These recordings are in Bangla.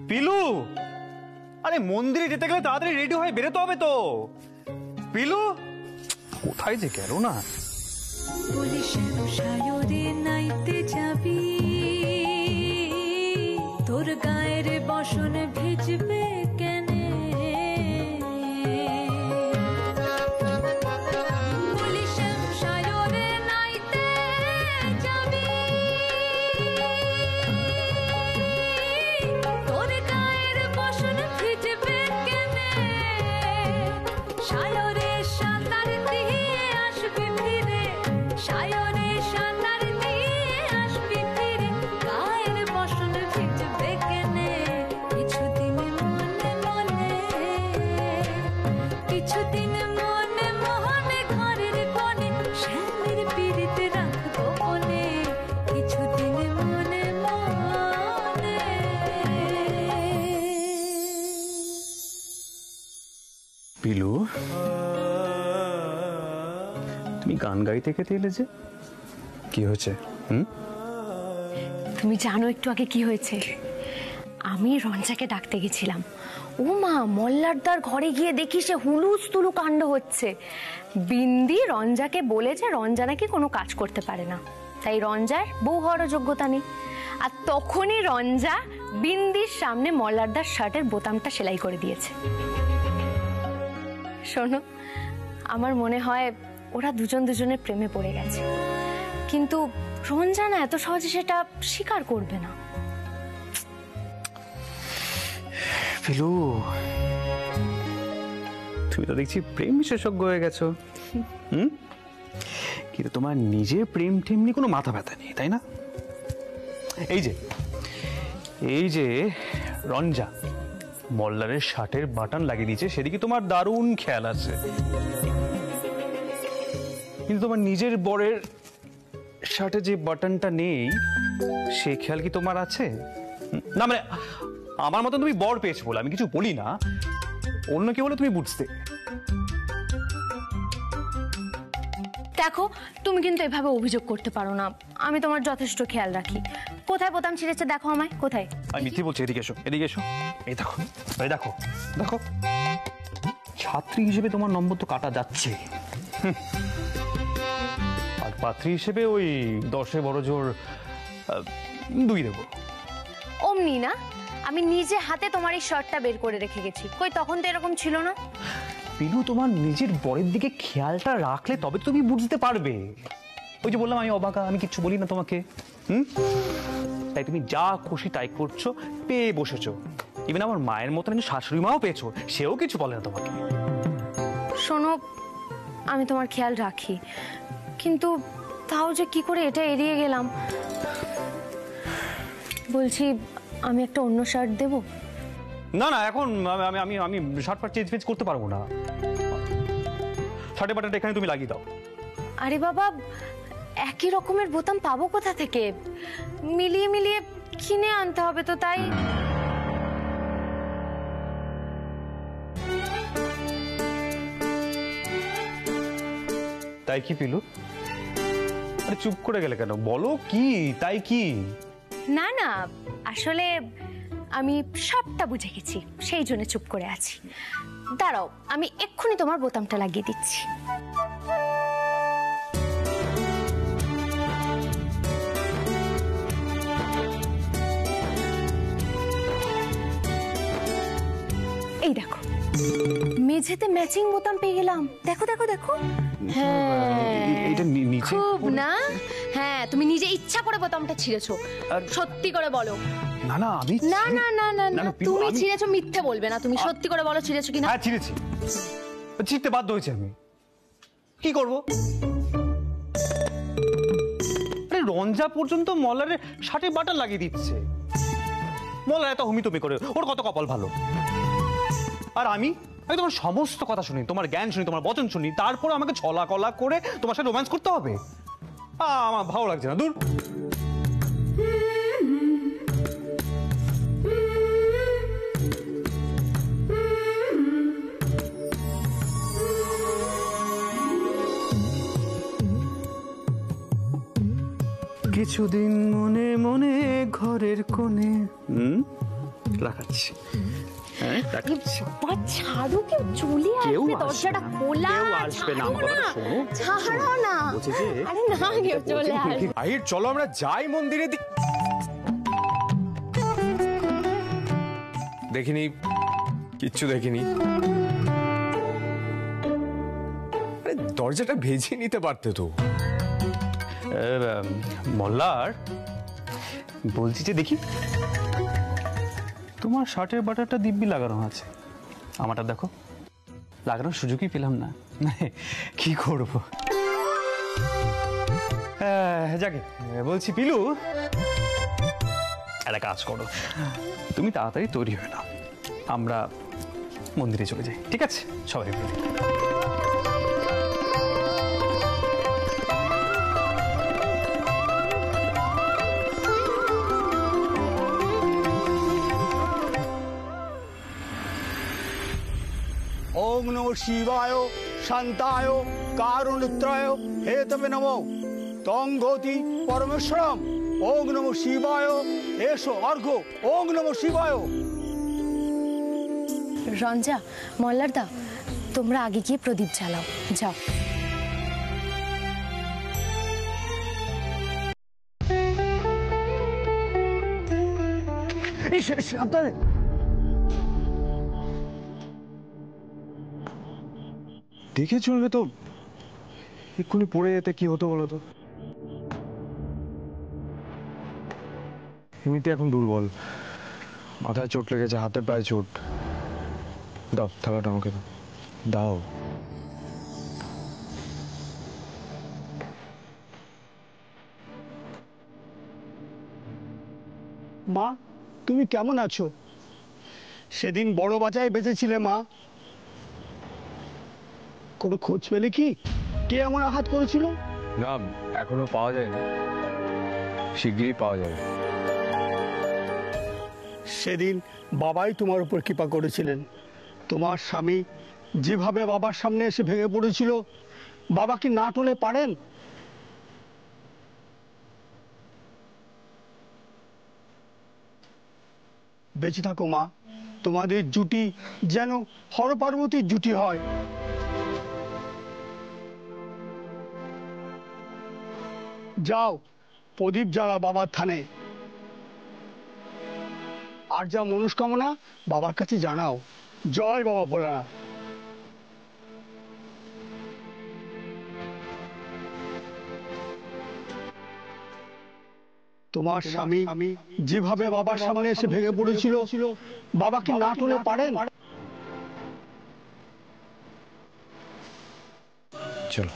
পিলু, আরে মন্দিরে যেতে গেলে তাড়াতাড়ি রেডি হয়ে বেরোতে হবে তো। পিলু কোথায় যে গেল না? তোর গায়ের বসন ভিজবে কেনে, পিলু তুমি গান গাইতে খেতে এলে যে, কি হয়েছে? তুমি জানো একটু আগে কি হয়েছে? আমি রঞ্জাকে ডাকতে গেছিলাম। ও মা, মল্লারদার ঘরে গিয়ে দেখি সে হুলুস তুলু কাণ্ড হচ্ছে। বিন্দি রঞ্জাকে বলেছে রঞ্জা নাকি কোনো কাজ করতে পারে না, তাই রঞ্জার বউ হওয়ারও যোগ্যতা নেই। আর তখনই রঞ্জা বিন্দির সামনে মল্লারদার শার্টের বোতামটা সেলাই করে দিয়েছে। শোনো, আমার মনে হয় ওরা দুজন দুজনের প্রেমে পড়ে গেছে, কিন্তু রঞ্জা না এত সহজে সেটা স্বীকার করবে না। পিলু, তুমি তো দেখছি প্রেম বিশেষজ্ঞ হয়ে গেছো। কিন্তু তোমার নিজের প্রেম টেমনি কোনো মাথা ব্যথা নেই, তাই না? এই যে রঞ্জা মল্লারের শার্টের বাটন লাগিয়ে দিয়েছে, সেদিকে তোমার দারুণ খেয়াল আছে, কিন্তু তোমার নিজের বরের শার্টে যে বাটনটা নেই সে খেয়াল কি তোমার আছে? না মানে আমার মতন তুমি বর পেয়েছো বলে আমি কিছু বলি না, অন্য কেউ বলে তুমি বুঝতে। দেখো, তুমি কিন্তু এভাবে অভিযোগ করতে পারো না। আমি তোমার যথেষ্ট খেয়াল রাখি। কোথায় বোতাম ছিঁড়েছে দেখো আমায়, কোথায়? আমি মিথ্যে বলছি, এদিকে এসো, এদিকে এসো। এই দেখো, এই দেখো, দেখো ছাত্রী হিসেবে তোমার নম্বর তো কাটা যাচ্ছে, আর পাত্রী হিসেবে ওই 10-এ বড় জোর 2 দেবো। অমনি না, আমি নিজে হাতে তোমার এই শার্টটা বের করে রেখে গেছি। কই তখন তো এরকম ছিল না। পিলু, তোমার নিজের বরের দিকে খেয়ালটা রাখলে তবে তুমি বুঝতে পারবে। ওই যে বললাম আমি অবাকা, আমি কিচ্ছু বলি না তোমাকে। তাই তুমি যা খুশি তাই করছো, পেয়ে বসেছো। ইভেন আমার মায়ের মতন শাশুড়ি মাও পেয়েছো, সেও কিছু বলে না তোমাকে। শোনো, আমি তোমার খেয়াল রাখি, কিন্তু তাও যে কি করে এটা এড়িয়ে গেলাম। বলছি, আমি একটা অন্য শার্ট দেবো? না না, এখন আমি শার্ট ফার্ট চেঞ্জ করতে পারবো না। শার্টের বাটনটা এখানে তুমি লাগিয়ে দাও। আরে বাবা, একই রকমের বোতাম পাবো কোথা থেকে? মিলিয়ে মিলিয়ে কিনে আনতে হবে তো, তাই। তাই কি পিলু? আরে চুপ করে গেলে কেন? বলো কি তাই কি? না না, আসলে আমি সবটা বুঝে গেছি, সেই জন্য চুপ করে আছি। দাঁড়াও, আমি এক্ষুনি তোমার বোতামটা লাগিয়ে দিচ্ছি। এই দেখো, মেঝেতে ম্যাচিং বোতাম পেয়ে গেলাম। দেখো দেখো দেখো। হ্যাঁ, খুব না? হ্যাঁ, তুমি নিজে ইচ্ছা করে বোতামটা ছিঁড়েছো। সত্যি করে বলো। না না, আমি না না না না না, তুমি ছিঁড়েছো, মিথ্যে বলবে না। তুমি সত্যি করে বলো ছিঁড়েছো কিনা। হ্যাঁ ছিঁড়েছি, ছিঁড়তে বাধ্য হয়েছে। আমি কি করব? আরে রঞ্জা পর্যন্ত মল্লারের শার্টে বাটন লাগিয়ে দিচ্ছে। মল্লার এত হুমি তুমি করে, ওর কত কপাল ভালো। আর আমি তোমার সমস্ত কথা শুনি, তোমার জ্ঞান শুনি, তোমার বচন শুনি, তারপর আমাকে ছলা কলা করে তোমার সাথে রোম্যান্স করতে হবে? আমার ভালো লাগছে না, দূর। কিছুদিন মনে মনে ঘরের কোণে রাখাচ্ছি। বাবা ছাড়ো, কেউ চলে কেউ আসবে, আসবে দরজাটা না। খোলা। কেউ আসবে না, আমার কথাটা শোনো। ছাড়ো না। বলছি যে আরে না, কেউ চলে আসবে। আহির চলো আমরা যাই মন্দিরে। দেখিনি, কিচ্ছু দেখিনি। আরে দরজাটা ভেজে নিতে পারতে তো। মল্লার, বলছি যে দেখি তোমার শার্টের বাটারটা দিব্যি লাগানো আছে, আমারটা দেখো লাগানোর সুযোগই পেলাম না, কি করবো। যাকে বলছি পিলু, একটা কাজ করো, তুমি তাড়াতাড়ি তৈরি হয়ে নাও, আমরা মন্দিরে চলে যাই, ঠিক আছে? সবাই মিলে। ओम नमो शिवाय शांताय कारुणित्राय हेतवे नमो तंगोति परमेश्वरम ओम नमो शिवाय एषो अर्घो ओम नमो शिवाय। রঞ্জা, মল্লার দা, তোমরা আগে গিয়ে প্রদীপ জ্বালাও, যাও। সাবধানে। দেখে চলবে তো, এক্ষুনি পড়ে যেতে কি হতো বলো তো। এমনিতে এখন দুর্বল, মাথায় চোট লেগেছে, হাতে পায়ে চোট। দাও থালাটা আমাকে দাও, দাও। মা, তুমি কেমন আছো? সেদিন বড় বাজায় বেঁচেছিলে মা, কোনো খোঁজ পেলে কি? কে এমন আঘাত করেছিল? না, এখনো পাওয়া যায়নি, শিগগিরই পাওয়া যাবে। সেদিন বাবাই তোমার উপর কৃপা করেছিলেন। তোমার স্বামী যেভাবে বাবার সামনে এসে ভেঙে পড়েছিল, বাবা কি না টলে পারেন? বেঁচে থাকো মা, তোমাদের জুটি যেন হর পার্বতীর জুটি হয়। যাও প্রদীপ জ্বালা বাবার থানে, আর যা মনস্কামনা বাবার কাছে জানাও। জয় বাবা ভোলানাথ। তোমার স্বামী যেভাবে বাবার সামনে এসে ভেঙে পড়েছিল, বাবা কি না টলে পারেন? চলো।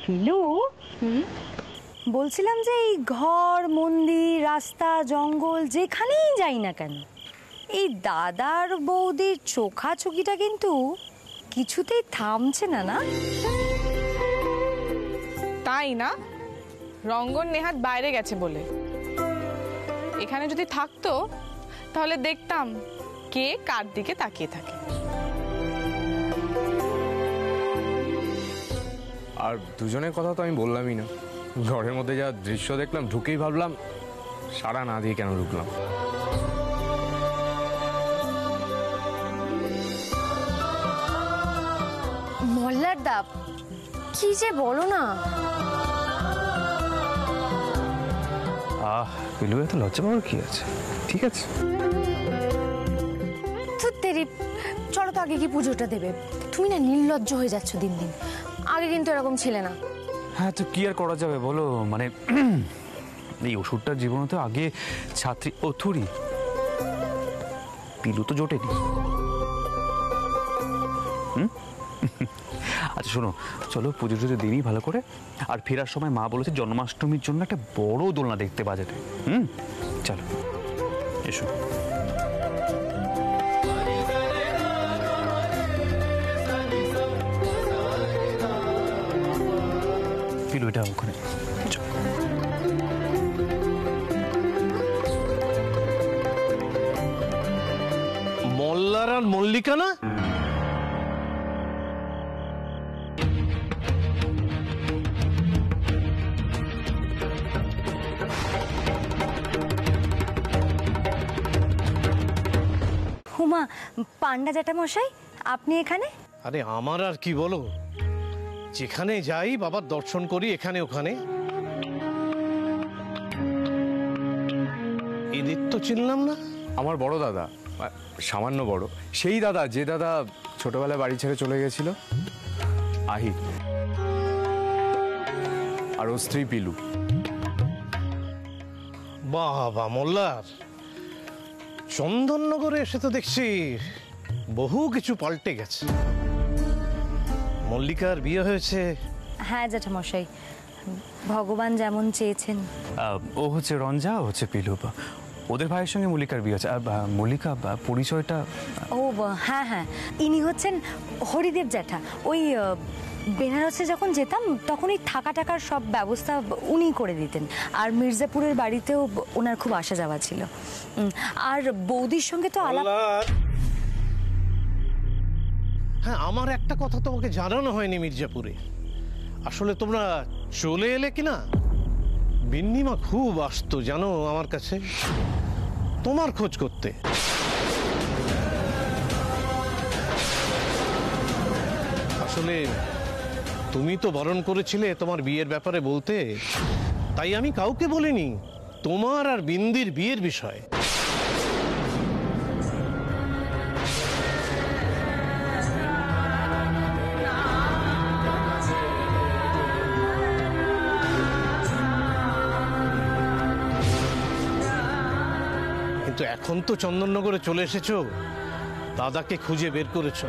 পিলু, বলছিলাম যে এই ঘর, মন্দির, রাস্তা, জঙ্গল যেখানেই যাই না কেন, এই দাদার বৌদির চোখাচোখিটা কিন্তু কিছুতেই থামছে না, না? তাই না? রঙ্গন নেহাত বাইরে গেছে বলে। এখানে যদি থাকতো তাহলে দেখতাম কে কার দিকে তাকিয়ে থাকে। আর দুজনের কথা তো আমি বললামই না, ঘরের মধ্যে যা দৃশ্য দেখলাম ঢুকেই ভাবলাম সাড়া না দিয়ে কেন ঢুকলাম। মল্লার দা কি যে বলো না। পিলু এত লজ্জা পাওয়ার কি আছে? ঠিক আছে, তেরি চলো তো আগে কি পুজোটা দেবে। তুমি না নির্লজ্জ হয়ে যাচ্ছ দিন দিন। আগে কিন্তু এরকম ছিলে না। হ্যাঁ তো কি আর করা যাবে বলো, মানে এই ওষুধটার জীবনে তো আগে ছাত্রী থুরি পিলু তো জোটেনি। আচ্ছা শোনো, চলো পুজো টুজো দিনই ভালো করে। আর ফেরার সময় মা বলেছে জন্মাষ্টমীর জন্য একটা বড় দোলনা দেখতে বাজারে। চলো এসো। পিলু এটা ওখানে মল্লার আর মল্লিকা না? হুমা, পান্ডা জ্যাঠামশাই আপনি এখানে? আরে আমার আর কি বলো, যেখানে যাই বাবার দর্শন করি এখানে ওখানে। এদের তো চিনলাম না। আমার বড় দাদা, সামান্য বড়, সেই দাদা যে দাদা ছোটবেলায় বাড়ি ছেড়ে চলে গেছিল, আহির, আর ও স্ত্রী পিলু। বাবা মোল্লার, চন্দননগরে এসে তো দেখছি বহু কিছু পাল্টে গেছে। মল্লিকার বিয়ে হয়েছে? হ্যাঁ জ্যাঠামশাই, ভগবান যেমন চেয়েছেন। ও হচ্ছে রঞ্জা, ও হচ্ছে পিলু। ওদের ভাইয়ের সঙ্গে মল্লিকার বিয়ে আছে। আর মল্লিকা পরিচয়টা? ও হ্যাঁ হ্যাঁ, ইনি হচ্ছেন হরিদেব জ্যাঠা। ওই বেনারসে যখন যেতাম তখন এই থাকা টাকার সব ব্যবস্থা উনি করে দিতেন। আর মির্জাপুরের বাড়িতেও ওনার খুব আসা যাওয়া ছিল। আর বৌদির সঙ্গে তো আলাপ। হ্যাঁ, আমার একটা কথা তোমাকে জানানো হয়নি মির্জাপুরে। আসলে তোমরা চলে এলে কিনা, বিন্নিমা খুব আসতো জানো আমার কাছে তোমার খোঁজ করতে। আসলে তুমি তো বারণ করেছিলে তোমার বিয়ের ব্যাপারে বলতে, তাই আমি কাউকে বলিনি তোমার আর বিন্দির বিয়ের বিষয়। কিন্তু এখন তো চন্দননগরে চলে এসেছো, দাদাকে খুঁজে বের করেছো।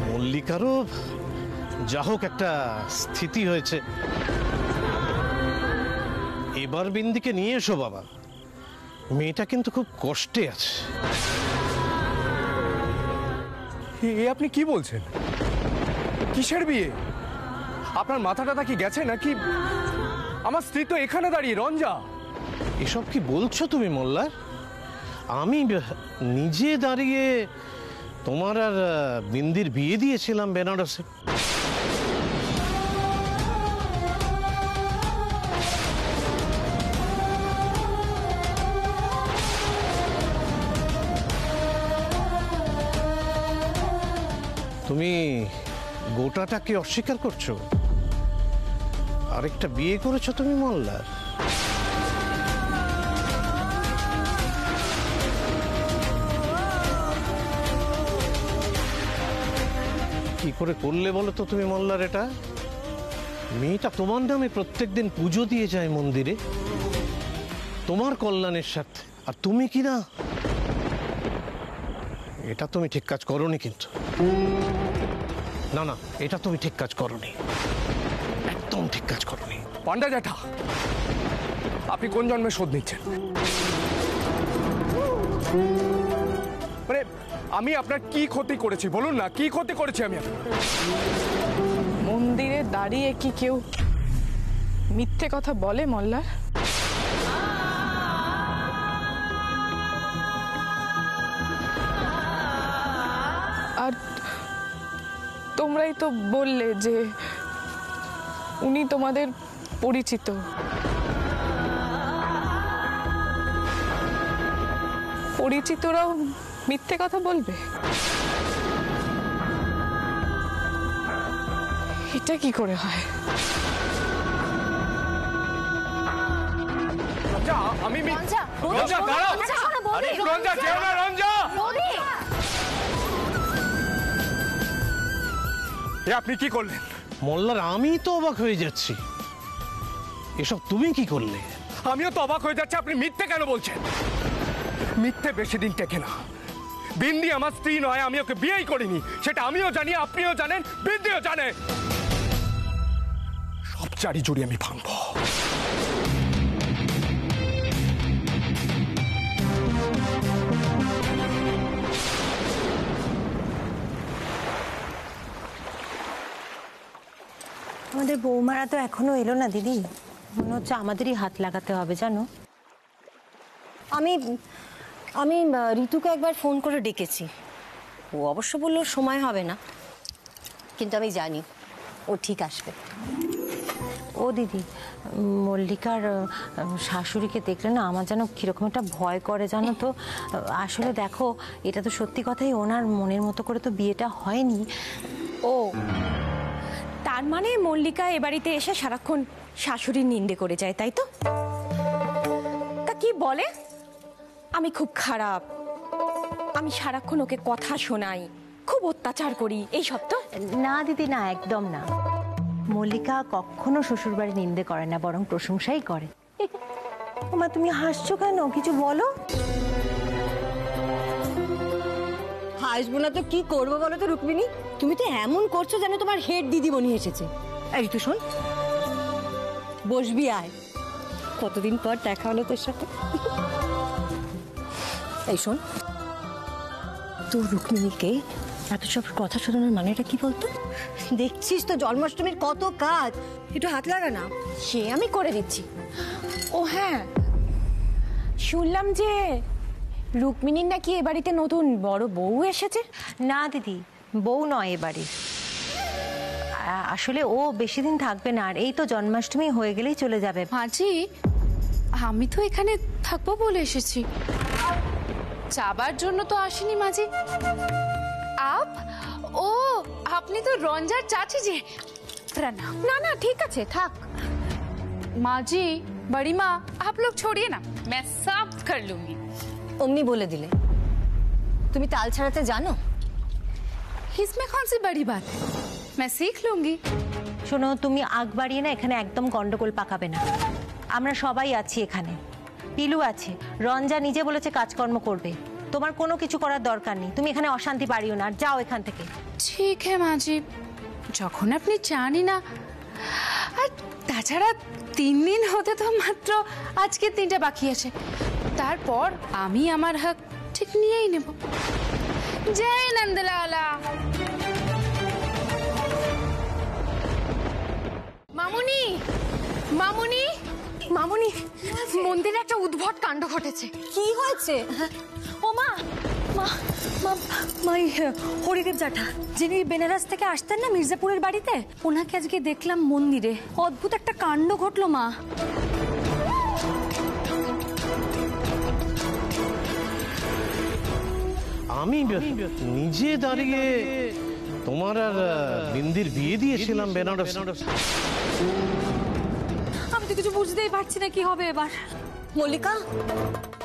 মল্লিকারও যা হোক একটা স্থিতি হয়েছে। এবার বিন্দিকে নিয়ে এসো বাবা, মেয়েটা কিন্তু খুব কষ্টে আছে। এ আপনি কি বলছেন? কিসের বিয়ে? আপনার মাথাটা কি গেছে নাকি? আমার স্ত্রী তো এখানে দাঁড়িয়ে, রঞ্জা। এসব কি বলছো তুমি মোল্লা? আমি নিজে দাঁড়িয়ে তোমার আর বিন্দির বিয়ে দিয়েছিলাম বেনারসে। তুমি গোটাটাকে অস্বীকার করছো? আরেকটা বিয়ে করেছো তুমি মোল্লার? কি করে করলে বলো তো তুমি মোল্লার এটা? মেয়েটা তোমার নামে প্রত্যেকদিন পুজো দিয়ে যায় মন্দিরে তোমার কল্যাণের সাথে, আর তুমি কি না? এটা তুমি ঠিক কাজ করোনি কিন্তু। না না, এটা তুমি ঠিক কাজ করোনি, একদম ঠিক কাজ করোনি। পান্ডা জ্যাঠা, আপনি কোন জন্মে শোধ নিচ্ছেন? মানে আমি আপনার কি ক্ষতি করেছি বলুন না, কি ক্ষতি করেছি আমি আপনার? মন্দিরে দাঁড়িয়ে কি কেউ মিথ্যে কথা বলে মল্লার? আর তোমরাই তো বললে যে উনি তোমাদের পরিচিত। পরিচিতরাও মিথ্যে কথা বলবে? এটা কি করে হয়? রঞ্জা, আমি রঞ্জা দাঁড়াও। রঞ্জা যেও না, রঞ্জা। এ আপনি কি করলেন? মোল্লার আমি তো অবাক হয়ে যাচ্ছি, এসব তুমি কি করলে? আমিও তো অবাক হয়ে যাচ্ছি, আপনি মিথ্যে কেন বলছেন? মিথ্যে বেশি দিন টেকে না। বিন্দি আমার স্ত্রী নয়, আমি ওকে বিয়েই করিনি, সেটা আমিও জানি, আপনিও জানেন, বিন্দিও জানে। সব চারি জুড়ি আমি ভাঙবো। আমাদের বৌমারা তো এখনো এলো না দিদি, মনে হচ্ছে আমাদেরই হাত লাগাতে হবে জানো। আমি আমি ঋতুকে একবার ফোন করে ডেকেছি, ও অবশ্য বলল সময় হবে না, কিন্তু আমি জানি ও ঠিক আসবে। ও দিদি, মল্লিকার শাশুড়িকে দেখলে না আমার যেন কিরকম একটা ভয় করে জানো তো। আসলে দেখো, এটা তো সত্যি কথাই, ওনার মনের মতো করে তো বিয়েটা হয়নি। ও তার মানে মল্লিকা এ বাড়িতে এসে সারাক্ষণ শাশুড়ির নিন্দে করে যায়, তাই তো? তা কি বলে আমি খুব খারাপ, আমি সারাক্ষণ ওকে কথা শোনাই, খুব অত্যাচার করি, এই সব তো? না দিদি না, একদম না। মল্লিকা কখনো শ্বশুরবাড়ি নিন্দে করে না, বরং প্রশংসাই করে। ওমা তুমি হাসছো কেন, কিছু বলো। হাসবো না তো কি করবো বলো তো রুক্মিণী, তুমি তো এমন করছো যেন তোমার হেড দিদিমণি এসেছে। এই ঋতু শোন, বসবি আয়, কতদিন পর দেখা হলো তোর সাথে। এই শোন, তোর রুক্মিণীকে এত সব কথা শোনানোর মানেটা কি বলতো? দেখছিস তো জন্মাষ্টমীর কত কাজ, একটু হাত লাগা না। সে আমি করে দিচ্ছি। ও হ্যাঁ, শুনলাম যে রুক্মিণীর নাকি এ বাড়িতে নতুন বড় বউ এসেছে। না দিদি, বউ নয় এবারে, আসলে ও বেশি দিন থাকবে না, আর এই তো জন্মাষ্টমী হয়ে গেলেই চলে যাবে। মাঝি, আমি তো এখানে থাকবো বলে এসেছি, যাবার জন্য তো আসিনি মাঝি। ও আপনি তো রঞ্জার চাচি যে, प्रणाम। না না ঠিক আছে, থাক। माजी, बड़ी माँ, आप लोग छोड़िए ना, मैं सब कर लूंगी। অমনি বলে দিলে, তুমি তাল ছাড়াতে জানো? इसमें कौन सी बड़ी बात है, मैं सीख लूंगी। শোনো, তুমি আগ বাড়িয়ে না এখানে একদম গন্ডগোল পাকাবে না। আমরা সবাই আছি এখানে, পিলু আছে, রঞ্জা নিজে বলেছে কাজকর্ম করবে, তোমার কোনো কিছু করার দরকার নেই। তুমি এখানে অশান্তি পারিও না, আর যাও এখান থেকে। ঠিক है মাজি, যখন আপনি জানি না, আর তাছাড়া 3 দিন হতে তো মাত্র আজকে 3টা বাকি আছে, তারপর আমি আমার হক ঠিক নিয়েই নেব। জয় নন্দলালা। মামুনি, মামুনি, মামুনি, মন্দিরে একটা উদ্ভট কাণ্ড ঘটেছে। কি হয়েছে? ও মা, মা, মাই হরিদেব জ্যাঠা, যিনি বেনারস থেকে আসতেন না মির্জাপুরের বাড়িতে, ওনাকে আজকে দেখলাম মন্দিরে। অদ্ভুত একটা কাণ্ড ঘটলো মা। আমি নিজে দাঁড়িয়ে তোমার আর বিন্দির বিয়ে দিয়েছিলাম বেনারস। আমি তো কিছু বুঝতেই পারছি না কি হবে এবার। মল্লিকা,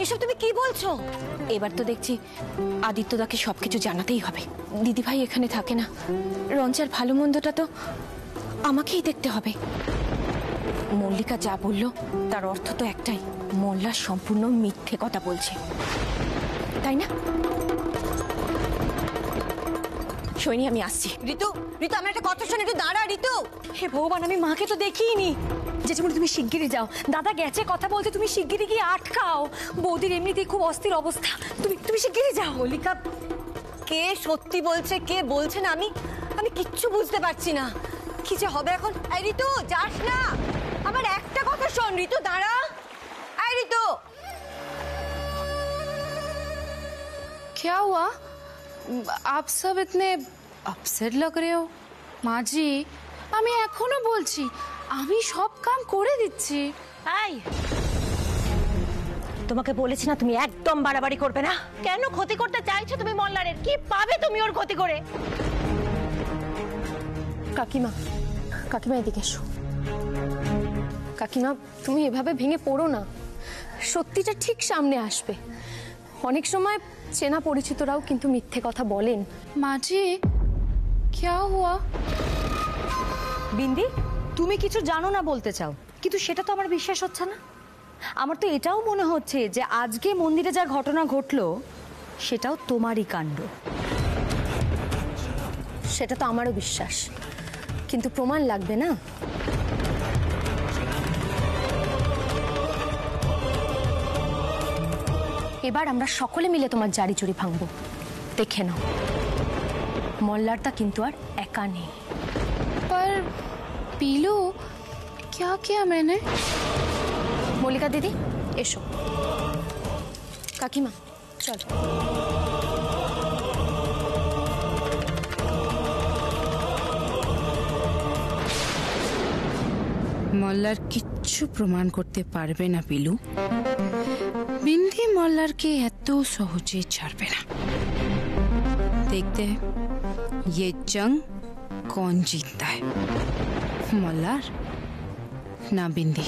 এসব তুমি কি বলছো? এবার তো দেখছি আদিত্যদাকে সবকিছু জানাতেই হবে। দিদিভাই এখানে থাকে না, রঞ্জার ভালো মন্দটা তো আমাকেই দেখতে হবে। মল্লিকা যা বলল তার অর্থ তো একটাই, মোল্লা সম্পূর্ণ মিথ্যে কথা বলছে, তাই না? সৈনী, আমি আসছি। ঋতু, ঋতু, আমার একটা কথা শোন, একটু দাঁড়া ঋতু। হে ভগবান, আমি মাকে তো দেখিনি। জেঠিমণি তুমি শিগগিরই যাও, দাদা গেছে কথা বলতে, তুমি শিগগিরই গিয়ে আটকাও। বৌদির এমনিতেই খুব অস্থির অবস্থা, তুমি শিগগিরই যাও। মল্লিকা, কে সত্যি বলছে কে বলছে না আমি কিচ্ছু বুঝতে পারছি না। কি যে হবে এখন। এই ঋতু, যাস না, আমার একটা কথা শোন। ঋতু দাঁড়া। এই ঋতু, क्या हुआ? आप सब इतने अपसेट लग रहे हो। মা জি, আমি এখনো বলছি আমি সব কাম করে দিচ্ছি। এই, তোমাকে বলেছি না তুমি একদম বাড়াবাড়ি করবে না। কেন ক্ষতি করতে চাইছো তুমি মল্লারের? কি পাবে তুমি ওর ক্ষতি করে? কাকিমা, কাকিমা এদিকে এসো। কাকিমা, তুমি এভাবে ভেঙে পড়ো না, সত্যিটা ঠিক সামনে আসবে। অনেক সময় চেনা পরিচিতরাও কিন্তু মিথ্যে কথা বলেন। মা জি, क्या हुआ? বিন্দি, তুমি কিছু জানো না বলতে চাও, কিন্তু সেটা তো আমার বিশ্বাস হচ্ছে না। আমার তো এটাও মনে হচ্ছে যে আজকে মন্দিরে যা ঘটনা ঘটলো সেটাও তোমারই কাণ্ড। সেটা তো আমারও বিশ্বাস, কিন্তু প্রমাণ লাগবে না। এবার আমরা সকলে মিলে তোমার জারি চুরি ভাঙবো, দেখে নাও। মল্লারদা কিন্তু আর একা নেই। पर पीलू, क्या किया मैंने? মল্লিকা দিদি এসো। কাকিমা চলো। মল্লার কিচ্ছু প্রমাণ করতে পারবে না পিলু। বিন্দি মল্লারকে এত সহজে ছাড়বে না। দেখতে हैं ये जंग कौन जीतता है, मल्लार ना बिंदी।